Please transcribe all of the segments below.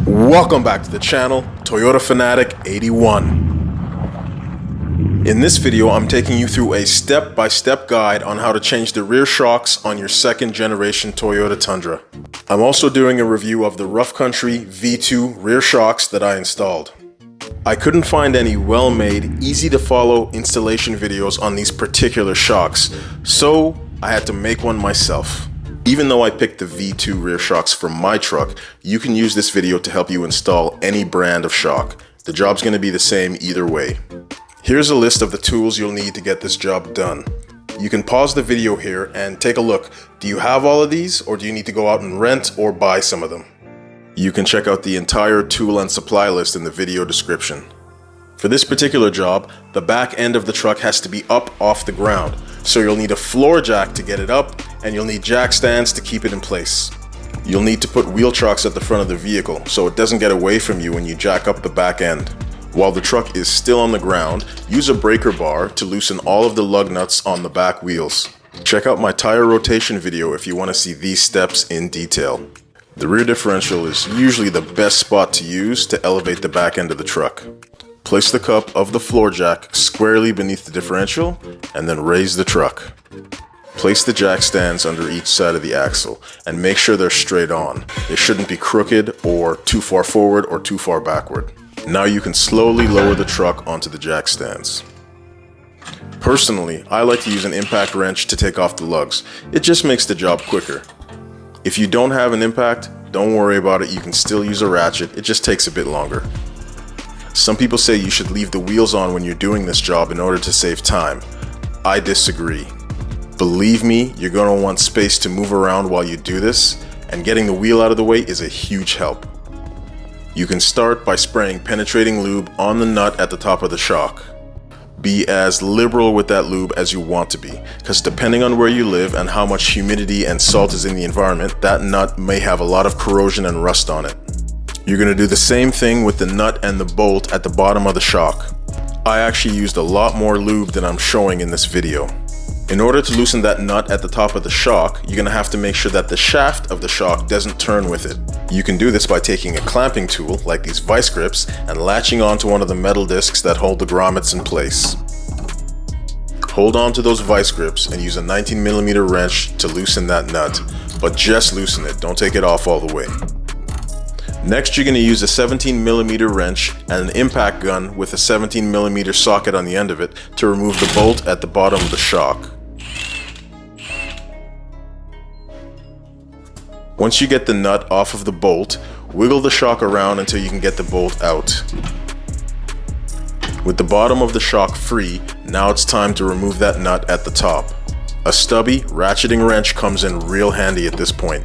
Welcome back to the channel, Toyota Fanatic 81. In this video, I'm taking you through a step-by-step guide on how to change the rear shocks on your second generation Toyota Tundra. I'm also doing a review of the Rough Country V2 rear shocks that I installed. I couldn't find any well-made, easy-to-follow installation videos on these particular shocks, so I had to make one myself. Even though I picked the V2 rear shocks for my truck, you can use this video to help you install any brand of shock. The job's going to be the same either way. Here's a list of the tools you'll need to get this job done. You can pause the video here and take a look. Do you have all of these, or do you need to go out and rent or buy some of them? You can check out the entire tool and supply list in the video description. For this particular job, the back end of the truck has to be up off the ground, so you'll need a floor jack to get it up, and you'll need jack stands to keep it in place. You'll need to put wheel chocks at the front of the vehicle so it doesn't get away from you when you jack up the back end. While the truck is still on the ground, use a breaker bar to loosen all of the lug nuts on the back wheels. Check out my tire rotation video if you want to see these steps in detail. The rear differential is usually the best spot to use to elevate the back end of the truck. Place the cup of the floor jack squarely beneath the differential and then raise the truck. Place the jack stands under each side of the axle and make sure they're straight on. They shouldn't be crooked or too far forward or too far backward. Now you can slowly lower the truck onto the jack stands. Personally, I like to use an impact wrench to take off the lugs. It just makes the job quicker. If you don't have an impact, don't worry about it. You can still use a ratchet. It just takes a bit longer. Some people say you should leave the wheels on when you're doing this job in order to save time. I disagree. Believe me, you're going to want space to move around while you do this, and getting the wheel out of the way is a huge help. You can start by spraying penetrating lube on the nut at the top of the shock. Be as liberal with that lube as you want to be, because depending on where you live and how much humidity and salt is in the environment, that nut may have a lot of corrosion and rust on it. You're going to do the same thing with the nut and the bolt at the bottom of the shock. I actually used a lot more lube than I'm showing in this video. In order to loosen that nut at the top of the shock, you're going to have to make sure that the shaft of the shock doesn't turn with it. You can do this by taking a clamping tool, like these vice grips, and latching onto one of the metal discs that hold the grommets in place. Hold on to those vice grips and use a 19mm wrench to loosen that nut, but just loosen it, don't take it off all the way. Next, you're going to use a 17mm wrench and an impact gun with a 17mm socket on the end of it to remove the bolt at the bottom of the shock. Once you get the nut off of the bolt, wiggle the shock around until you can get the bolt out. With the bottom of the shock free, now it's time to remove that nut at the top. A stubby ratcheting wrench comes in real handy at this point.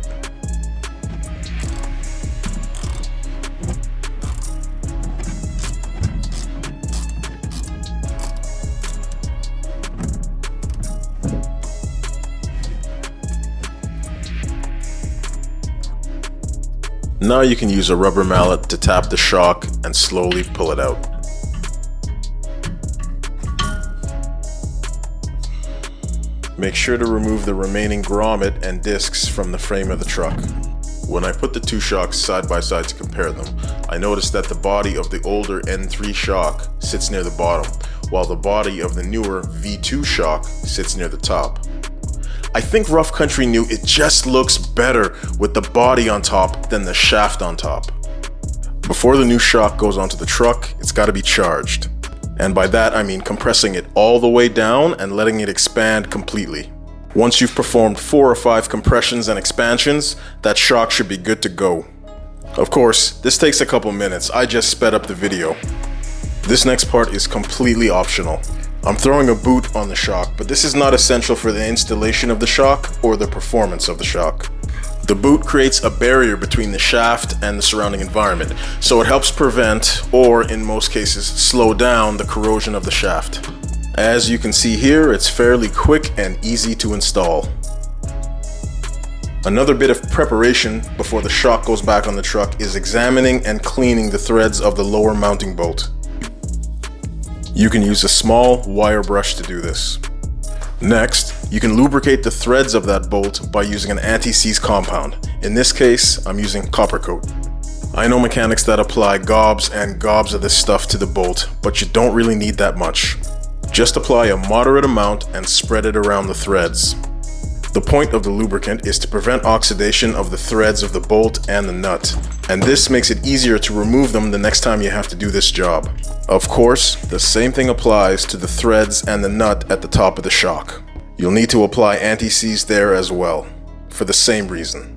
Now you can use a rubber mallet to tap the shock and slowly pull it out. Make sure to remove the remaining grommet and discs from the frame of the truck. When I put the two shocks side by side to compare them, I noticed that the body of the older N3 shock sits near the bottom, while the body of the newer V2 shock sits near the top. I think Rough Country knew it just looks better with the body on top than the shaft on top. Before the new shock goes onto the truck, it's got to be charged. And by that I mean compressing it all the way down and letting it expand completely. Once you've performed 4 or 5 compressions and expansions, that shock should be good to go. Of course, this takes a couple minutes. I just sped up the video. This next part is completely optional. I'm throwing a boot on the shock, but this is not essential for the installation of the shock or the performance of the shock. The boot creates a barrier between the shaft and the surrounding environment, so it helps prevent, or in most cases, slow down the corrosion of the shaft. As you can see here, it's fairly quick and easy to install. Another bit of preparation before the shock goes back on the truck is examining and cleaning the threads of the lower mounting bolt. You can use a small wire brush to do this. Next, you can lubricate the threads of that bolt by using an anti-seize compound. In this case, I'm using copper coat. I know mechanics that apply gobs and gobs of this stuff to the bolt, but you don't really need that much. Just apply a moderate amount and spread it around the threads. The point of the lubricant is to prevent oxidation of the threads of the bolt and the nut, and this makes it easier to remove them the next time you have to do this job. Of course, the same thing applies to the threads and the nut at the top of the shock. You'll need to apply anti-seize there as well, for the same reason.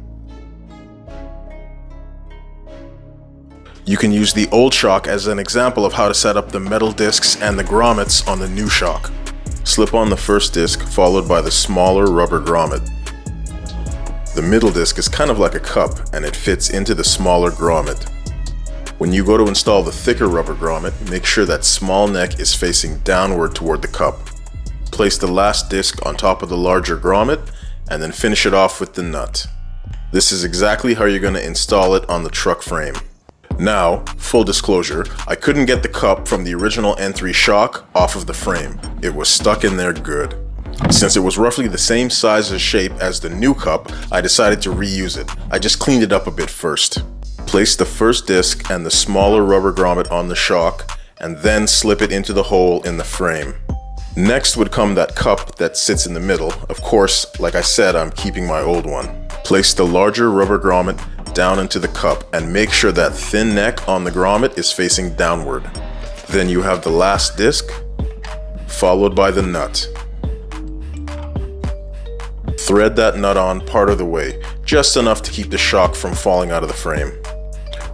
You can use the old shock as an example of how to set up the metal discs and the grommets on the new shock. Slip on the first disc, followed by the smaller rubber grommet. The middle disc is kind of like a cup, and it fits into the smaller grommet. When you go to install the thicker rubber grommet, make sure that small neck is facing downward toward the cup. Place the last disc on top of the larger grommet, and then finish it off with the nut. This is exactly how you're going to install it on the truck frame. Now, full disclosure, I couldn't get the cup from the original N3 shock off of the frame. It was stuck in there good. Since it was roughly the same size and shape as the new cup, I decided to reuse it. I just cleaned it up a bit first. Place the first disc and the smaller rubber grommet on the shock, and then slip it into the hole in the frame. Next would come that cup that sits in the middle. Of course, like I said, I'm keeping my old one. Place the larger rubber grommet down into the cup and make sure that thin neck on the grommet is facing downward. Then you have the last disc, followed by the nut. Thread that nut on part of the way, just enough to keep the shock from falling out of the frame.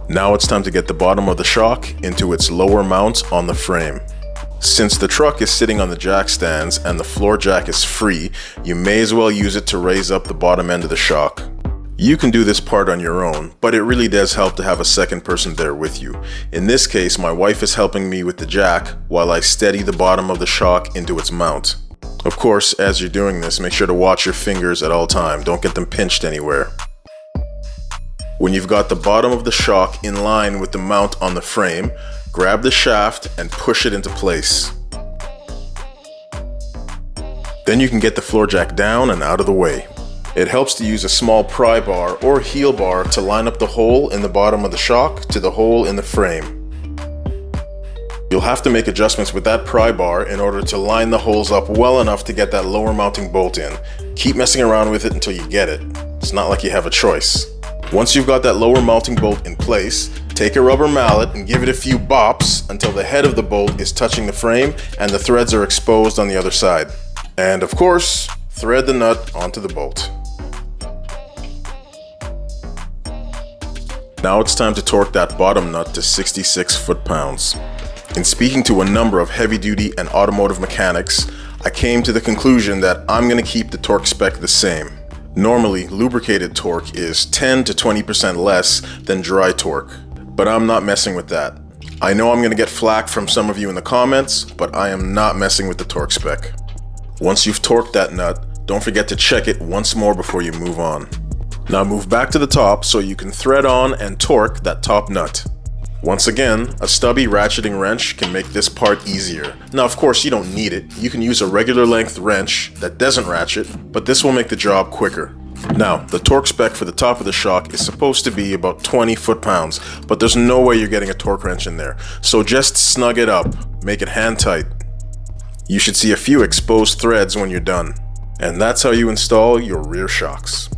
Now it's time to get the bottom of the shock into its lower mount on the frame. Since the truck is sitting on the jack stands and the floor jack is free, you may as well use it to raise up the bottom end of the shock. You can do this part on your own, but it really does help to have a second person there with you. In this case, my wife is helping me with the jack while I steady the bottom of the shock into its mount. Of course, as you're doing this, make sure to watch your fingers at all times. Don't get them pinched anywhere. When you've got the bottom of the shock in line with the mount on the frame, grab the shaft and push it into place. Then you can get the floor jack down and out of the way. It helps to use a small pry bar or heel bar to line up the hole in the bottom of the shock to the hole in the frame. You'll have to make adjustments with that pry bar in order to line the holes up well enough to get that lower mounting bolt in. Keep messing around with it until you get it. It's not like you have a choice. Once you've got that lower mounting bolt in place, take a rubber mallet and give it a few bops until the head of the bolt is touching the frame and the threads are exposed on the other side. And of course, thread the nut onto the bolt. Now it's time to torque that bottom nut to 66 foot-pounds. In speaking to a number of heavy-duty and automotive mechanics, I came to the conclusion that I'm going to keep the torque spec the same. Normally, lubricated torque is 10 to 20% less than dry torque, but I'm not messing with that. I know I'm going to get flack from some of you in the comments, but I am not messing with the torque spec. Once you've torqued that nut, don't forget to check it once more before you move on. Now move back to the top so you can thread on and torque that top nut. Once again, a stubby ratcheting wrench can make this part easier. Now of course you don't need it. You can use a regular length wrench that doesn't ratchet, but this will make the job quicker. Now, the torque spec for the top of the shock is supposed to be about 20 foot-pounds, but there's no way you're getting a torque wrench in there. So just snug it up, make it hand tight. You should see a few exposed threads when you're done. And that's how you install your rear shocks.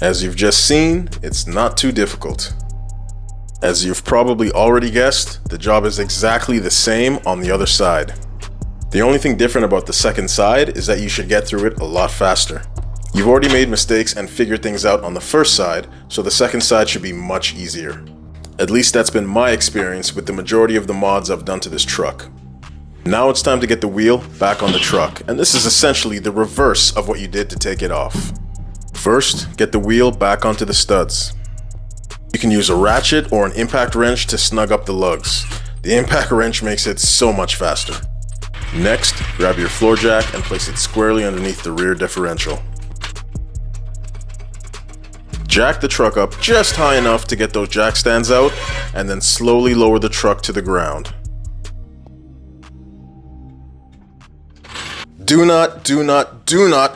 As you've just seen, it's not too difficult. As you've probably already guessed, the job is exactly the same on the other side. The only thing different about the second side is that you should get through it a lot faster. You've already made mistakes and figured things out on the first side, so the second side should be much easier. At least that's been my experience with the majority of the mods I've done to this truck. Now it's time to get the wheel back on the truck, and this is essentially the reverse of what you did to take it off. First, get the wheel back onto the studs. You can use a ratchet or an impact wrench to snug up the lugs. The impact wrench makes it so much faster. Next, grab your floor jack and place it squarely underneath the rear differential. Jack the truck up just high enough to get those jack stands out, and then slowly lower the truck to the ground. Do not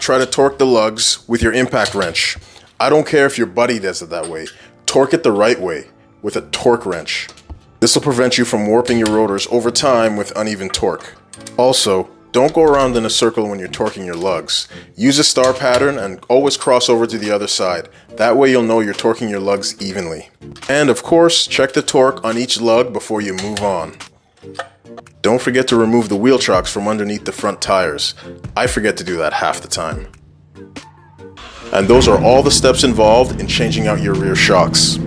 try to torque the lugs with your impact wrench. I don't care if your buddy does it that way. Torque it the right way. with a torque wrench. This will prevent you from warping your rotors over time with uneven torque. Also, don't go around in a circle when you're torquing your lugs. Use a star pattern and always cross over to the other side. That way you'll know you're torquing your lugs evenly. And of course, check the torque on each lug before you move on. Don't forget to remove the wheel chocks from underneath the front tires. I forget to do that half the time. And those are all the steps involved in changing out your rear shocks.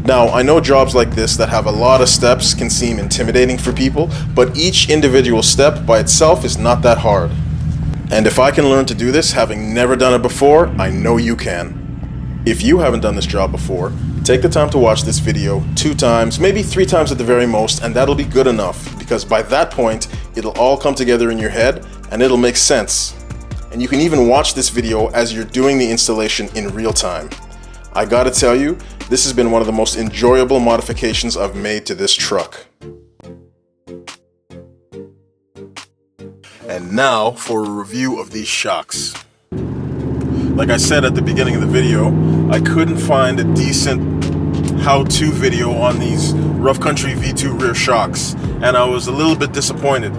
Now, I know jobs like this that have a lot of steps can seem intimidating for people, but each individual step by itself is not that hard. And if I can learn to do this, having never done it before, I know you can. If you haven't done this job before, take the time to watch this video 2 times, maybe 3 times at the very most, and that'll be good enough, because by that point, it'll all come together in your head, and it'll make sense. And you can even watch this video as you're doing the installation in real time. I gotta tell you, this has been one of the most enjoyable modifications I've made to this truck. And now for a review of these shocks. Like I said at the beginning of the video, I couldn't find a decent how-to video on these Rough Country V2 rear shocks, and I was a little bit disappointed.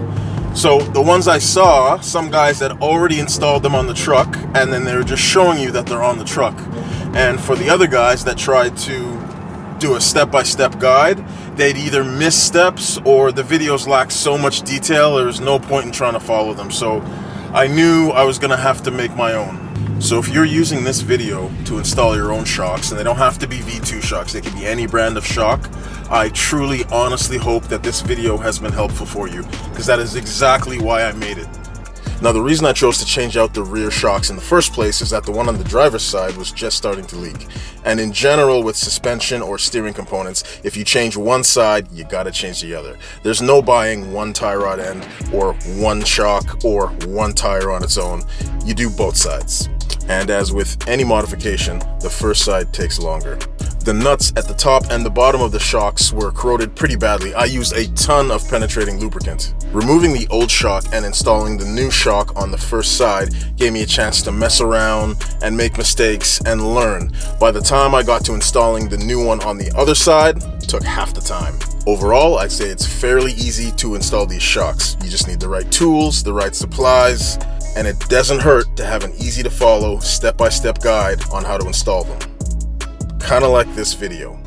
So the ones I saw, some guys had already installed them on the truck, and then they were just showing you that they're on the truck. And for the other guys that tried to do a step-by-step guide, they'd either miss steps or the videos lacked so much detail there was no point in trying to follow them. So I knew I was gonna have to make my own. So if you're using this video to install your own shocks, and they don't have to be V2 shocks, they can be any brand of shock, I truly, honestly hope that this video has been helpful for you, because that is exactly why I made it. Now, the reason I chose to change out the rear shocks in the first place is that the one on the driver's side was just starting to leak. And in general, with suspension or steering components, if you change one side, you gotta change the other. There's no buying one tie rod end, or one shock, or one tire on its own. You do both sides. And as with any modification, the first side takes longer. The nuts at the top and the bottom of the shocks were corroded pretty badly. I used a ton of penetrating lubricant. Removing the old shock and installing the new shock on the first side gave me a chance to mess around and make mistakes and learn. By the time I got to installing the new one on the other side, it took half the time. Overall, I'd say it's fairly easy to install these shocks. You just need the right tools, the right supplies, and it doesn't hurt to have an easy to follow step-by-step guide on how to install them. Kinda like this video.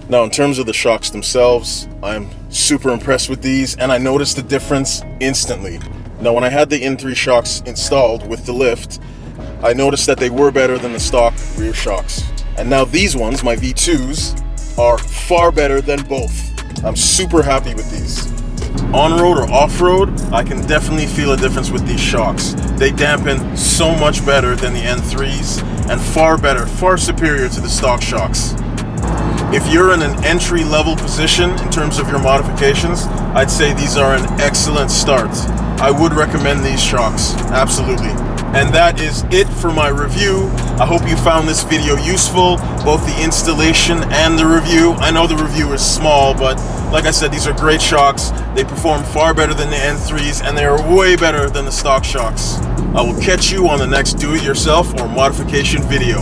Now, in terms of the shocks themselves, I'm super impressed with these, and I noticed the difference instantly. Now, when I had the N3 shocks installed with the lift, I noticed that they were better than the stock rear shocks. And now these ones, my V2s, are far better than both. I'm super happy with these. On-road or off-road, I can definitely feel a difference with these shocks. They dampen so much better than the N3s, and far better, far superior to the stock shocks. If you're in an entry-level position in terms of your modifications, I'd say these are an excellent start. I would recommend these shocks, absolutely. And that is it for my review. I hope you found this video useful, both the installation and the review. I know the review is small, but like I said, these are great shocks. They perform far better than the N3s, and they are way better than the stock shocks. I will catch you on the next do-it-yourself or modification video.